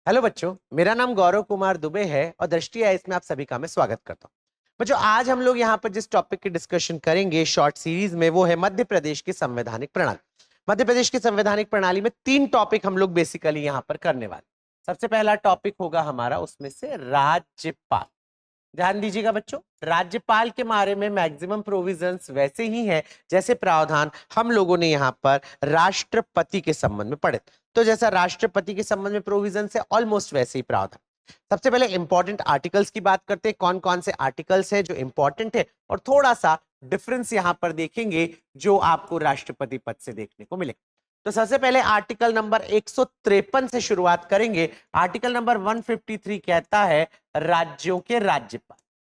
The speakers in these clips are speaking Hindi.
हेलो बच्चों, मेरा नाम गौरव कुमार दुबे है और दृष्टि आईएएस में आप सभी का मैं स्वागत करता हूं। बच्चों, आज हम लोग यहाँ पर जिस टॉपिक की डिस्कशन करेंगे शॉर्ट सीरीज में, वो है मध्य प्रदेश की संवैधानिक प्रणाली। मध्य प्रदेश की संवैधानिक प्रणाली में 3 टॉपिक हम लोग बेसिकली यहाँ पर करने वाले। सबसे पहला टॉपिक होगा हमारा उसमें से राज्यपाल। ध्यान दीजिएगा बच्चों, राज्यपाल के बारे में मैक्सिमम प्रोविजंस वैसे ही है जैसे प्रावधान हम लोगों ने यहाँ पर राष्ट्रपति के संबंध में पढ़े। तो जैसा राष्ट्रपति के संबंध में प्रोविजंस है, ऑलमोस्ट वैसे ही प्रावधान। सबसे पहले इंपॉर्टेंट आर्टिकल्स की बात करते हैं, कौन कौन से आर्टिकल्स है जो इंपॉर्टेंट है, और थोड़ा सा डिफरेंस यहाँ पर देखेंगे जो आपको राष्ट्रपति पद से देखने को मिलेगा। तो सबसे पहले आर्टिकल नंबर 153 से शुरुआत करेंगे। आर्टिकल नंबर 153 कहता है राज्यों के राज्यपाल।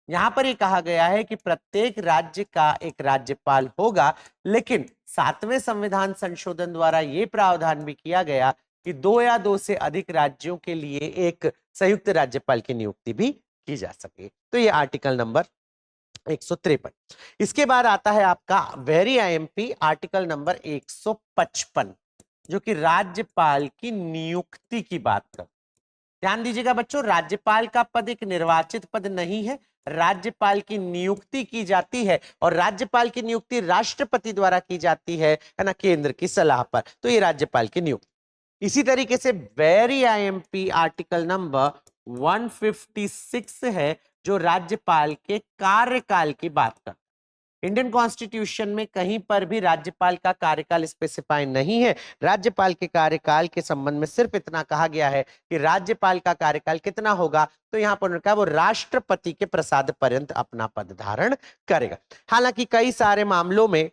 यहां पर ये कहा गया है कि प्रत्येक राज्य का एक राज्यपाल होगा, लेकिन 7वें संविधान संशोधन द्वारा यह प्रावधान भी किया गया कि 2 या 2 से अधिक राज्यों के लिए एक संयुक्त राज्यपाल की नियुक्ति भी की जा सके। तो ये आर्टिकल नंबर 153। इसके बाद आता है आपका वेरी आईएमपी आर्टिकल नंबर 155, जो कि राज्यपाल की नियुक्ति की बात कर। ध्यान दीजिएगा बच्चों, राज्यपाल का पद एक निर्वाचित पद नहीं है, राज्यपाल की नियुक्ति की जाती है, और राज्यपाल की नियुक्ति राष्ट्रपति द्वारा की जाती है ना, केंद्र की सलाह पर। तो ये राज्यपाल की नियुक्ति। इसी तरीके से वेरी आईएमपी आर्टिकल नंबर 156 है, जो राज्यपाल के कार्यकाल की बात करता है। इंडियन कॉन्स्टिट्यूशन में कहीं पर भी राज्यपाल का कार्यकाल स्पेसिफाई नहीं है। राज्यपाल के कार्यकाल के संबंध में सिर्फ इतना कहा गया है कि राज्यपाल का कार्यकाल कितना होगा, तो यहां पर उन्होंने कहा वो राष्ट्रपति के प्रसाद पर्यंत अपना पद धारण करेगा। हालांकि कई सारे मामलों में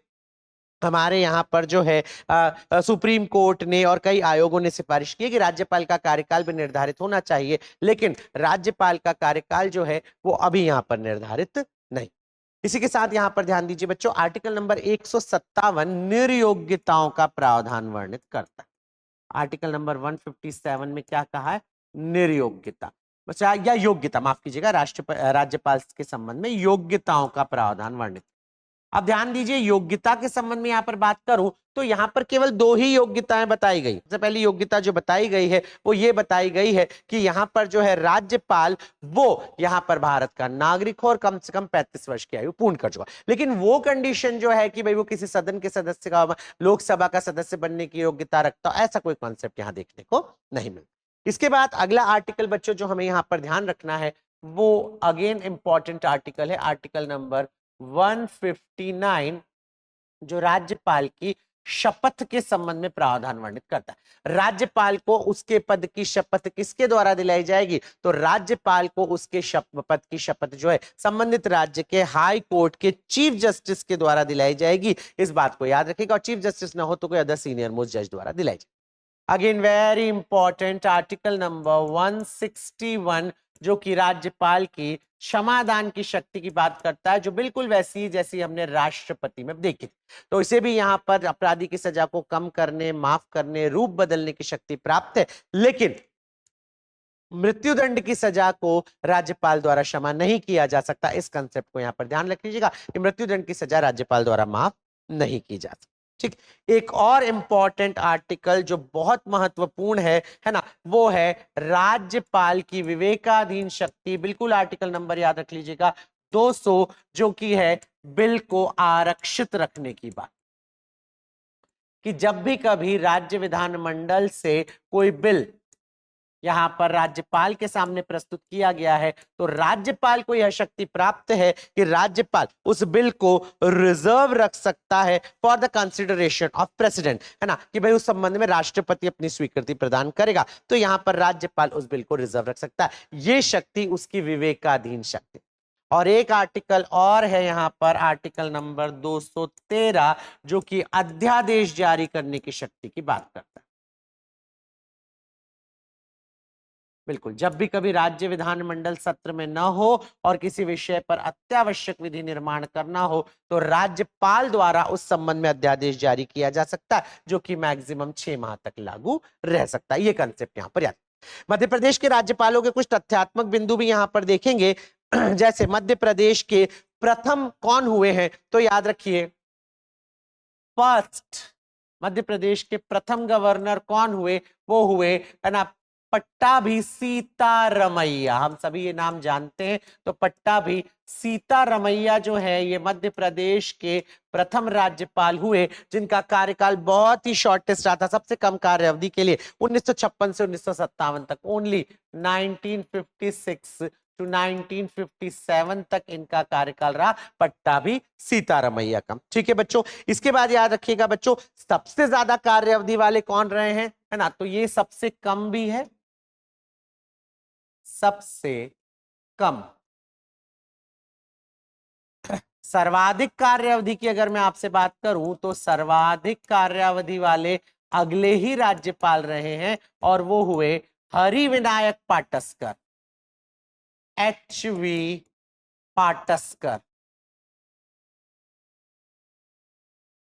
हमारे यहाँ पर जो है सुप्रीम कोर्ट ने और कई आयोगों ने सिफारिश की कि राज्यपाल का कार्यकाल भी निर्धारित होना चाहिए, लेकिन राज्यपाल का कार्यकाल जो है वो अभी यहाँ पर निर्धारित नहीं। इसी के साथ यहां पर ध्यान दीजिए बच्चों, आर्टिकल नंबर 157 निर्योग्यताओं का प्रावधान वर्णित करता है। आर्टिकल नंबर 157 में क्या कहा है? निर्योग्यता, बच्चा या योग्यता, माफ कीजिएगा, राज्यपाल के संबंध में योग्यताओं का प्रावधान वर्णित। अब ध्यान दीजिए, योग्यता के संबंध में यहां पर बात करूं तो यहां पर केवल 2 ही योग्यताएं बताई गई। सबसे पहली योग्यता जो बताई गई है वो ये बताई गई है कि यहां पर जो है राज्यपाल वो यहां पर भारत का नागरिक हो और कम से कम 35 वर्ष की आयु पूर्ण कर चुका। लेकिन वो कंडीशन जो है कि भाई वो किसी सदन के सदस्य का, लोकसभा का सदस्य बनने की योग्यता रखता, ऐसा कोई कॉन्सेप्ट यहां देखने को नहीं मिलता। इसके बाद अगला आर्टिकल बच्चों जो हमें यहां पर ध्यान रखना है वो अगेन इंपॉर्टेंट आर्टिकल है, आर्टिकल नंबर 159, जो राज्यपाल की शपथ के संबंध में प्रावधान वर्णित करता है। राज्यपाल को उसके पद की शपथ किसके द्वारा दिलाई जाएगी? तो राज्यपाल को उसके पद की शपथ जो है संबंधित राज्य के हाई कोर्ट के चीफ जस्टिस के द्वारा दिलाई जाएगी। इस बात को याद रखिएगा, और चीफ जस्टिस ना हो तो कोई अदर सीनियर मोस्ट जज द्वारा दिलाई जाएगी। Again very important article number 161, जो कि राज्यपाल की क्षमादान की शक्ति की बात करता है, जो बिल्कुल वैसी जैसी हमने राष्ट्रपति में देखी थी। तो इसे भी यहां पर अपराधी की सजा को कम करने, माफ करने, रूप बदलने की शक्ति प्राप्त है, लेकिन मृत्युदंड की सजा को राज्यपाल द्वारा क्षमा नहीं किया जा सकता। इस कंसेप्ट को यहां पर ध्यान रख लीजिएगा कि मृत्युदंड की सजा राज्यपाल द्वारा माफ नहीं की जा सकती। ठीक, एक और इंपॉर्टेंट आर्टिकल जो बहुत महत्वपूर्ण है ना, वो है राज्यपाल की विवेकाधीन शक्ति। बिल्कुल आर्टिकल नंबर याद रख लीजिएगा 200, जो कि है बिल को आरक्षित रखने की बात, कि जब भी कभी राज्य विधानमंडल से कोई बिल यहां पर राज्यपाल के सामने प्रस्तुत किया गया है, तो राज्यपाल को यह शक्ति प्राप्त है कि राज्यपाल उस बिल को रिजर्व रख सकता है for the consideration of president, है ना, कि भाई उस संबंध में राष्ट्रपति अपनी स्वीकृति प्रदान करेगा, तो यहां पर राज्यपाल उस बिल को रिजर्व रख सकता है। यह शक्ति उसकी विवेकाधीन शक्ति। और एक आर्टिकल और है यहां पर, आर्टिकल नंबर 213, जो कि अध्यादेश जारी करने की शक्ति की बात करता है। बिल्कुल, जब भी कभी राज्य विधानमंडल सत्र में न हो और किसी विषय पर अत्यावश्यक विधि निर्माण करना हो, तो राज्यपाल द्वारा उस संबंध में अध्यादेश जारी किया जा सकता है, जो कि मैक्सिमम 6 माह तक लागू रह सकता है। ये कंसेप्ट यहां पर याद। मध्य प्रदेश के राज्यपालों के कुछ तथ्यात्मक बिंदु भी यहां पर देखेंगे। जैसे मध्य प्रदेश के प्रथम कौन हुए हैं, तो याद रखिए फर्स्ट, मध्य प्रदेश के प्रथम गवर्नर कौन हुए? वो हुए, है ना, पट्टाभी सीतारमैया, हम सभी ये नाम जानते हैं। तो पट्टाभी सीतारमैया जो है ये मध्य प्रदेश के प्रथम राज्यपाल हुए, जिनका कार्यकाल बहुत ही शॉर्टेस्ट रहा था, सबसे कम कार्य अवधि के लिए 1956 से 1957 तक, ओनली 1956 टू 1957 तक इनका कार्यकाल रहा पट्टाभी सीतारमैया का। ठीक है बच्चों, इसके बाद याद रखिएगा बच्चों, सबसे ज्यादा कार्य अवधि वाले कौन रहे हैं, है ना, तो ये सबसे कम भी है, सबसे कम। सर्वाधिक कार्य अवधि की अगर मैं आपसे बात करूं तो सर्वाधिक कार्य अवधि वाले अगले ही राज्यपाल रहे हैं, और वो हुए हरिविनायक पाटस्कर, एच.वी. पाटस्कर।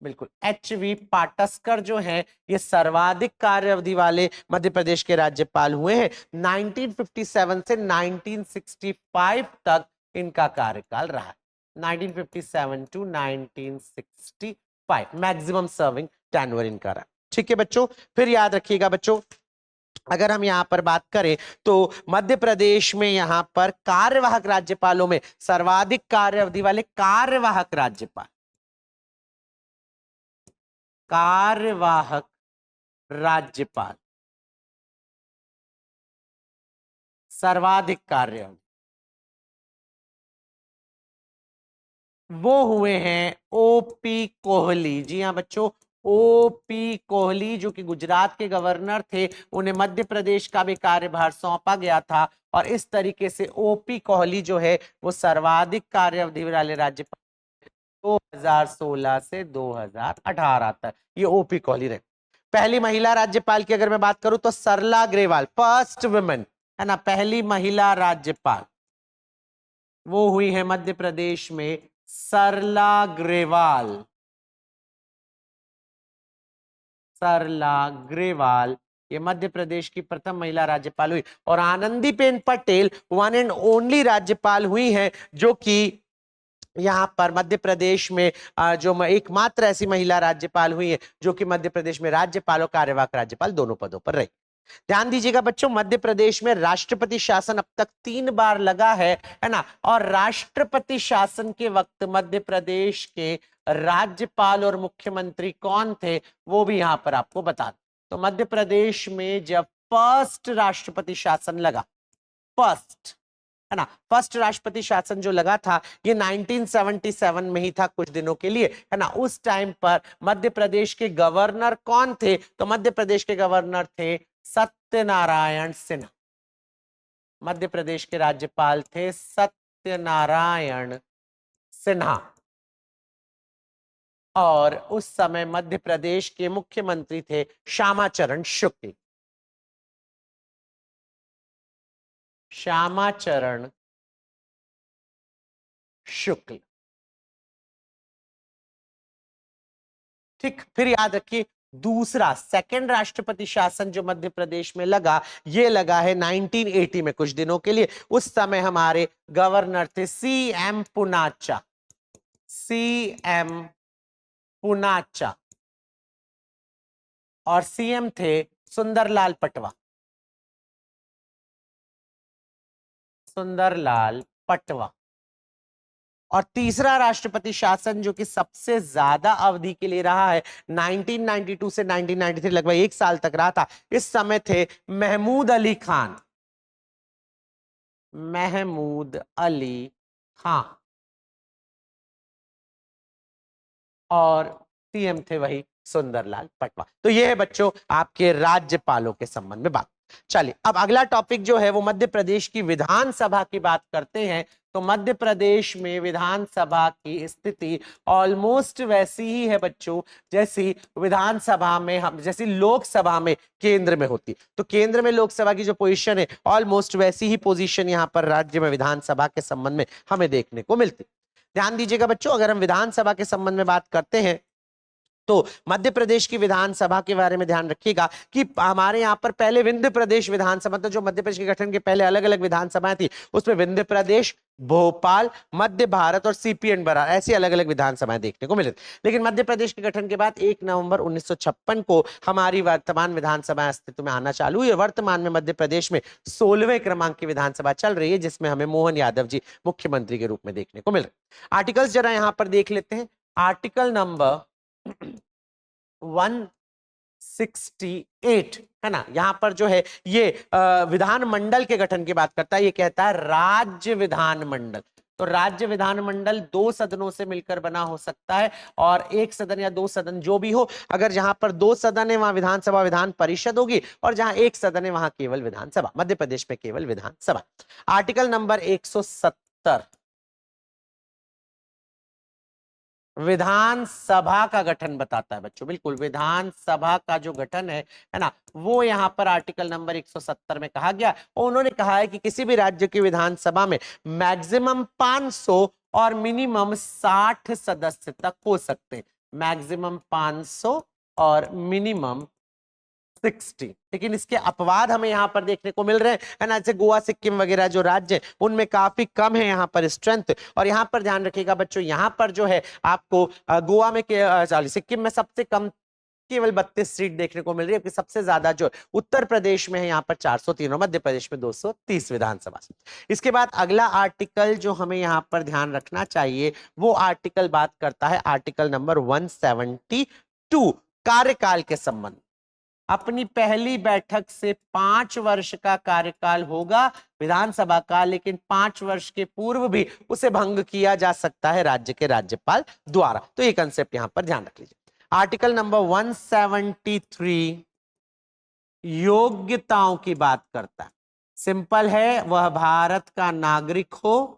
बिल्कुल, एच.वी. पाटस्कर जो है ये सर्वाधिक कार्य अवधि वाले मध्य प्रदेश के राज्यपाल हुए हैं। 1957 से 1965 तक इनका कार्यकाल रहा, 1957 टू 1965 मैक्सिमम सर्विंग टेन्योर इनका रहा। ठीक है बच्चों, फिर याद रखिएगा बच्चों, अगर हम यहां पर बात करें तो मध्य प्रदेश में यहां पर कार्यवाहक राज्यपालों में सर्वाधिक कार्य अवधि वाले कार्यवाहक राज्यपाल, कार्यवाहक राज्यपाल, सर्वाधिक कार्य वो हुए हैं ओपी कोहली। जी हाँ बच्चों, ओपी कोहली जो कि गुजरात के गवर्नर थे, उन्हें मध्य प्रदेश का भी कार्यभार सौंपा गया था, और इस तरीके से ओपी कोहली जो है वो सर्वाधिक कार्य अवधि वाले राज्यपाल 2016 से 2018 तक, ये ओपी कोहली रहे। पहली महिला राज्यपाल की अगर मैं बात करूं तो सरला ग्रेवाल, फर्स्ट वुमेन, है ना, पहली महिला राज्यपाल वो हुई है मध्य प्रदेश में सरला ग्रेवाल, सरला ग्रेवाल ये मध्य प्रदेश की प्रथम महिला राज्यपाल हुई। और Anandiben Patel one and only राज्यपाल हुई है जो कि यहां पर मध्य प्रदेश में जो एकमात्र ऐसी महिला राज्यपाल हुई है जो कि मध्य प्रदेश में राज्यपाल और कार्यवाहक राज्यपाल दोनों पदों पर रही। ध्यान दीजिएगा बच्चों, मध्य प्रदेश में राष्ट्रपति शासन अब तक 3 बार लगा है ना, और राष्ट्रपति शासन के वक्त मध्य प्रदेश के राज्यपाल और मुख्यमंत्री कौन थे वो भी यहां पर आपको बता दूं। तो मध्य प्रदेश में जब फर्स्ट राष्ट्रपति शासन लगा, फर्स्ट, है ना, फर्स्ट राष्ट्रपति शासन जो लगा था ये 1977 में ही था, कुछ दिनों के लिए, है ना। उस टाइम पर मध्य प्रदेश के गवर्नर कौन थे, तो मध्य प्रदेश के गवर्नर थे सत्यनारायण सिन्हा। मध्य प्रदेश के राज्यपाल थे सत्यनारायण सिन्हा, और उस समय मध्य प्रदेश के मुख्यमंत्री थे श्यामाचरण शुक्ल, श्यामाचरण शुक्ल। ठीक, फिर याद रखिए दूसरा सेकंड राष्ट्रपति शासन जो मध्य प्रदेश में लगा, ये लगा है 1980 में, कुछ दिनों के लिए। उस समय हमारे गवर्नर थे सी.एम. पूनाचा, सी.एम. पूनाचा, और सीएम थे सुंदरलाल पटवा, सुंदरलाल पटवा। और तीसरा राष्ट्रपति शासन जो कि सबसे ज्यादा अवधि के लिए रहा है, 1992 से 1993, लगभग 1 साल तक रहा था, इस समय थे महमूद अली खान, महमूद अली खान, और सीएम थे वही सुंदरलाल पटवा। तो ये है बच्चों आपके राज्यपालों के संबंध में बात। चलिए अब अगला टॉपिक जो है वो मध्य प्रदेश की विधानसभा की बात करते हैं। तो मध्य प्रदेश में विधानसभा की स्थिति ऑलमोस्ट वैसी ही है बच्चों जैसी विधानसभा में हम, जैसी लोकसभा में केंद्र में होती। तो केंद्र में लोकसभा की जो पोजीशन है ऑलमोस्ट वैसी ही पोजीशन यहां पर राज्य में विधानसभा के संबंध में हमें देखने को मिलती। ध्यान दीजिएगा बच्चों, अगर हम विधानसभा के संबंध में बात करते हैं तो मध्य प्रदेश की विधानसभा के बारे में ध्यान रखिएगा कि हमारे यहाँ पर पहले विंध्य प्रदेश विधानसभा, तो जो मध्य प्रदेश के गठन के पहले अलग अलग विधानसभाएं थी, उसमें विंध्य प्रदेश, भोपाल, मध्य भारत और सीपी एंड बरार ऐसी अलग अलग विधानसभाएं देखने को मिले। लेकिन मध्य प्रदेश के गठन के बाद 1 नवंबर 1956 को हमारी वर्तमान विधानसभा अस्तित्व में आना चालू हुई। वर्तमान में मध्य प्रदेश में 16वें क्रमांक की विधानसभा चल रही है, जिसमें हमें मोहन यादव जी मुख्यमंत्री के रूप में देखने को मिल रहे। आर्टिकल्स जरा यहां पर देख लेते हैं। आर्टिकल नंबर 168 है ना, यहां पर जो है ये विधानमंडल के गठन की बात करता है। ये कहता है राज्य विधानमंडल। तो राज्य विधानमंडल 2 सदनों से मिलकर बना हो सकता है, और 1 सदन या 2 सदन जो भी हो। अगर जहां पर 2 सदन है वहां विधानसभा विधान परिषद होगी, और जहां 1 सदन है वहां केवल विधानसभा। मध्य प्रदेश में केवल विधानसभा। आर्टिकल नंबर 170 विधानसभा का गठन बताता है बच्चों। बिल्कुल, विधानसभा का जो गठन है ना, वो यहां पर आर्टिकल नंबर 170 में कहा गया। और उन्होंने कहा है कि किसी भी राज्य की विधानसभा में मैक्सिमम 500 और मिनिमम 60 सदस्य तक हो सकते हैं। मैक्सिमम 500 और मिनिमम 60। लेकिन इसके अपवाद हमें यहाँ पर देखने को मिल रहे हैं, है ना। जैसे गोवा, सिक्किम वगैरह जो राज्य हैं, उनमें काफी कम है यहाँ पर स्ट्रेंथ। और यहाँ पर ध्यान रखिएगा बच्चों, यहाँ पर जो है आपको गोवा में सिक्किम में सबसे कम केवल 32 सीट देखने को मिल रही है। सबसे ज्यादा जो उत्तर प्रदेश में है, यहाँ पर 403 और मध्य प्रदेश में 230 विधानसभा। इसके बाद अगला आर्टिकल जो हमें यहाँ पर ध्यान रखना चाहिए, वो आर्टिकल बात करता है आर्टिकल नंबर 172 कार्यकाल के संबंध। अपनी पहली बैठक से 5 वर्ष का कार्यकाल होगा विधानसभा का, लेकिन 5 वर्ष के पूर्व भी उसे भंग किया जा सकता है राज्य के राज्यपाल द्वारा। तो ये कंसेप्ट यहां पर ध्यान रख लीजिए। आर्टिकल नंबर 173 योग्यताओं की बात करता है। सिंपल है, वह भारत का नागरिक हो।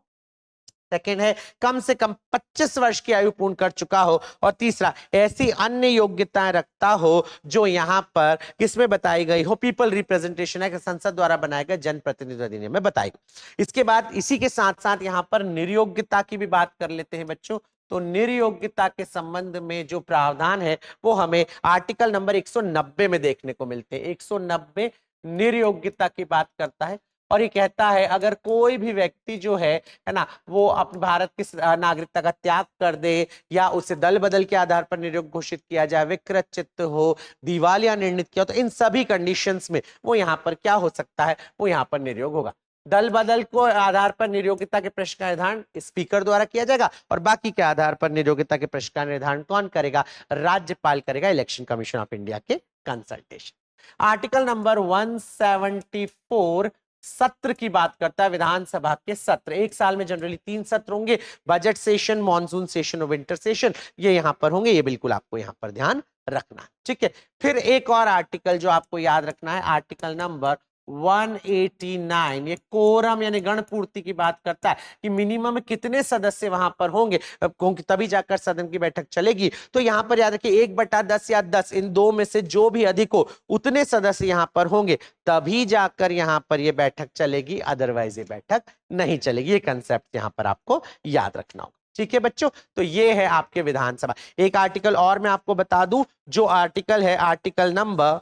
सेकेंड है, कम से कम 25 वर्ष की आयु पूर्ण कर चुका हो। और तीसरा, ऐसी अन्य योग्यताएं रखता हो जो यहां पर किसमें बताई गई हो, पीपल रिप्रेजेंटेशन एक्ट, संसद द्वारा बनाए गए जनप्रतिनिधि अधिनियम में बताई गई। इसके बाद इसी के साथ साथ यहां पर निर्योग्यता की भी बात कर लेते हैं बच्चों। तो निर्योग्यता के संबंध में जो प्रावधान है वो हमें आर्टिकल नंबर 190 में देखने को मिलते हैं। 190 निर्योग्यता की बात करता है, और ये कहता है अगर कोई भी व्यक्ति जो है ना, वो अपने भारत की नागरिकता का त्याग कर दे, या उसे दल बदल के आधार पर निर्योग्य घोषित किया जाए, विकृत चित्त हो, दिवालिया निर्णित किया, तो इन सभी कंडीशंस में वो यहाँ पर क्या हो सकता है, वो यहाँ पर निर्योग होगा। दल बदल को आधार पर निर्योग्यता के प्रश्न का निर्धारण स्पीकर द्वारा किया जाएगा, और बाकी के आधार पर निर्योग्यता के प्रश्न का निर्धारण कौन करेगा, राज्यपाल करेगा, इलेक्शन कमीशन ऑफ इंडिया के कंसल्टेशन। आर्टिकल नंबर 174 सत्र की बात करता है। विधानसभा के सत्र 1 साल में जनरली 3 सत्र होंगे, बजट सेशन, मॉनसून सेशन और विंटर सेशन, ये यहां पर होंगे। ये बिल्कुल आपको यहां पर ध्यान रखना है, ठीक है। फिर एक और आर्टिकल जो आपको याद रखना है, आर्टिकल नंबर 189, ये कोरम यानी गणपूर्ति की बात करता है कि मिनिमम कितने सदस्य वहां पर होंगे, क्योंकि तभी जाकर सदन की बैठक चलेगी। तो यहां पर याद रखिए 1/10 या 10, इन दो में से जो भी अधिक हो उतने सदस्य यहां पर होंगे, तभी जाकर यहां पर ये बैठक चलेगी, अदरवाइज ये बैठक नहीं चलेगी। ये कंसेप्ट यहां पर आपको याद रखना होगा, ठीक है बच्चों। तो ये है आपके विधानसभा। एक आर्टिकल और मैं आपको बता दूं, जो आर्टिकल है आर्टिकल नंबर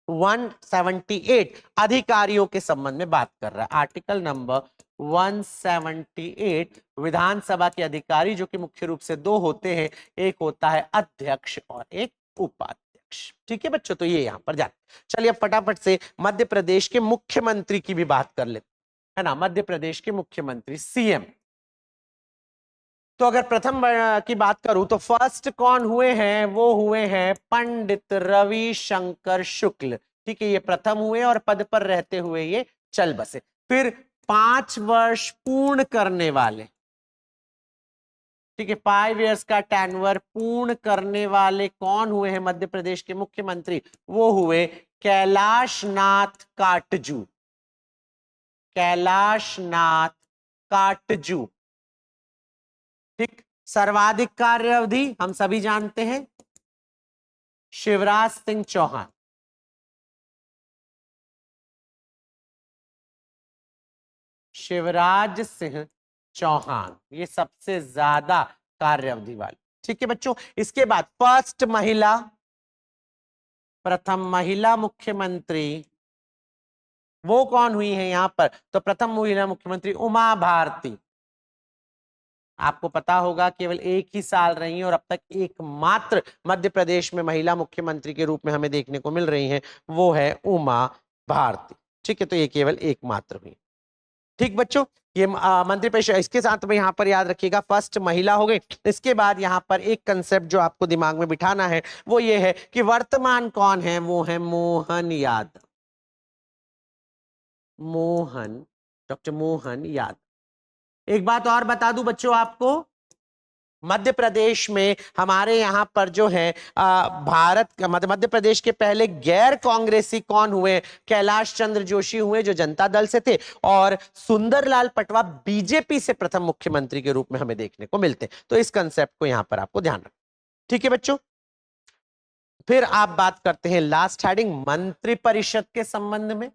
178 अधिकारियों के संबंध में बात कर रहा है। आर्टिकल नंबर 178 विधानसभा के अधिकारी, जो कि मुख्य रूप से 2 होते हैं, एक होता है अध्यक्ष और एक उपाध्यक्ष, ठीक है बच्चों। तो ये यहां पर ध्यान। चलिए अब फटाफट से मध्य प्रदेश के मुख्यमंत्री की भी बात कर लेते है ना। मध्य प्रदेश के मुख्यमंत्री सीएम, तो अगर प्रथम की बात करूं तो फर्स्ट कौन हुए हैं, वो हुए हैं पंडित रविशंकर शुक्ल, ठीक है। ये प्रथम हुए और पद पर रहते हुए ये चल बसे। फिर 5 वर्ष पूर्ण करने वाले, ठीक है, 5 इयर्स का टेन्योर पूर्ण करने वाले कौन हुए हैं मध्य प्रदेश के मुख्यमंत्री, वो हुए कैलाश नाथ काटजू। कैलाश नाथ काटजू, ठीक। सर्वाधिक कार्य अवधि हम सभी जानते हैं शिवराज सिंह चौहान। शिवराज सिंह चौहान ये सबसे ज्यादा कार्य अवधि वाले। ठीक है बच्चों। इसके बाद फर्स्ट महिला, प्रथम महिला मुख्यमंत्री वो कौन हुई है यहां पर? तो प्रथम महिला मुख्यमंत्री उमा भारती। आपको पता होगा केवल एक ही साल रही हैं और अब तक एकमात्र मध्य प्रदेश में महिला मुख्यमंत्री के रूप में हमें देखने को मिल रही हैं, वो है उमा भारती। ठीक है, तो ये केवल एकमात्र हुई। ठीक बच्चों, ये मंत्रिपरिषद, इसके साथ में यहाँ पर याद रखिएगा फर्स्ट महिला हो गई। इसके बाद यहाँ पर एक कंसेप्ट जो आपको दिमाग में बिठाना है वो ये है कि वर्तमान कौन है? वो है मोहन यादव। मोहन, डॉक्टर मोहन यादव। एक बात और बता दूं बच्चों आपको, मध्य प्रदेश में हमारे यहां पर जो है भारत का मध्य प्रदेश के पहले गैर कांग्रेसी कौन हुए? कैलाश चंद्र जोशी हुए जो जनता दल से थे, और सुंदरलाल पटवा बीजेपी से प्रथम मुख्यमंत्री के रूप में हमें देखने को मिलते। तो इस कंसेप्ट को यहां पर आपको ध्यान रखना। ठीक है बच्चों, फिर आप बात करते हैं लास्ट हेडिंग मंत्रिपरिषद के संबंध में।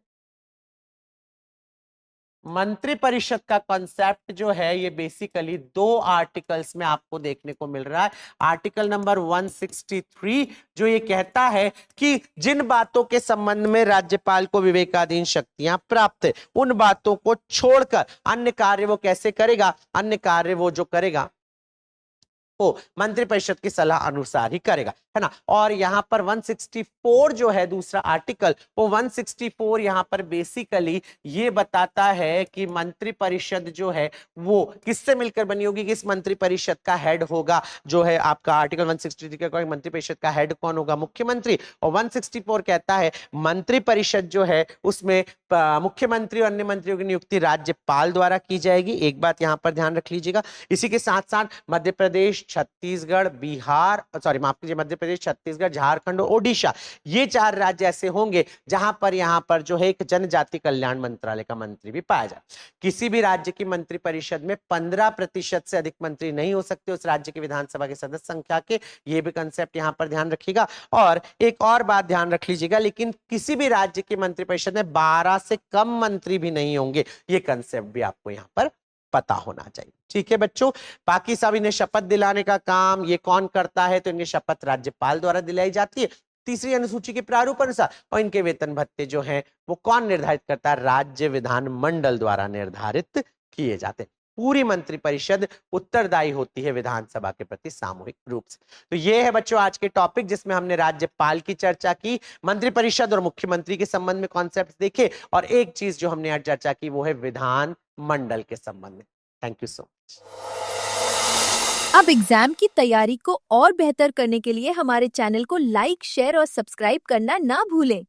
मंत्रिपरिषद का कॉन्सेप्ट जो है ये बेसिकली 2 आर्टिकल्स में आपको देखने को मिल रहा है। आर्टिकल नंबर 163 जो ये कहता है कि जिन बातों के संबंध में राज्यपाल को विवेकाधीन शक्तियां प्राप्त है उन बातों को छोड़कर अन्य कार्य वो कैसे करेगा? अन्य कार्य वो जो करेगा वो मंत्रिपरिषद की सलाह अनुसार ही करेगा, है ना। और यहां पर 164 जो है दूसरा आर्टिकल, वो 164 यहां पर बेसिकली ये बताता है कि मंत्रिपरिषद जो है वो किससे मिलकर बनी होगी, किस मंत्रिपरिषद का हेड होगा। जो है आपका आर्टिकल 163 के अकॉर्डिंग मंत्रिपरिषद का हेड कौन होगा? मुख्यमंत्री। और 164 कहता है मंत्रिपरिषद जो है उसमें मुख्यमंत्री और अन्य मंत्रियों की नियुक्ति राज्यपाल द्वारा की जाएगी। एक बात यहां पर ध्यान रख लीजिएगा। इसी के साथ साथ मध्य प्रदेश, छत्तीसगढ़, बिहार, सॉरी माफ कीजिए, मध्य प्रदेश, छत्तीसगढ़, झारखंड और ओडिशा, ये 4 राज्य ऐसे होंगे जहां पर यहां पर जो है एक जनजाति कल्याण मंत्रालय का मंत्री भी पाया जाए। किसी भी राज्य की मंत्रिपरिषद में 15% से अधिक मंत्री नहीं हो सकते उस राज्य की विधानसभा के सदस्य संख्या के। ये भी कंसेप्ट यहां पर ध्यान रखिएगा। और एक और बात ध्यान रख लीजिएगा, लेकिन किसी भी राज्य की मंत्रिपरिषद में 12 से कम मंत्री भी नहीं होंगे। ये कंसेप्ट भी आपको यहां पर पता होना चाहिए। ठीक है बच्चों, बाकी सब इन्हें शपथ दिलाने का काम ये कौन करता है? तो इनकी शपथ राज्यपाल द्वारा दिलाई जाती है तीसरी अनुसूची के प्रारूप अनुसार। और इनके वेतन भत्ते जो हैं वो कौन निर्धारित करता है? राज्य विधानमंडल द्वारा निर्धारित किए जाते हैं। पूरी मंत्रिपरिषद उत्तरदायी होती है विधानसभा के प्रति सामूहिक रूप से। तो ये है बच्चों आज के टॉपिक जिसमें हमने राज्यपाल की चर्चा की, मंत्रिपरिषद और मुख्यमंत्री के संबंध में कॉन्सेप्ट देखे, और एक चीज जो हमने आज चर्चा की वो है विधान मंडल के संबंध में। Thank you so much. अब एग्जाम की तैयारी को और बेहतर करने के लिए हमारे चैनल को लाइक, शेयर और सब्सक्राइब करना ना भूलें।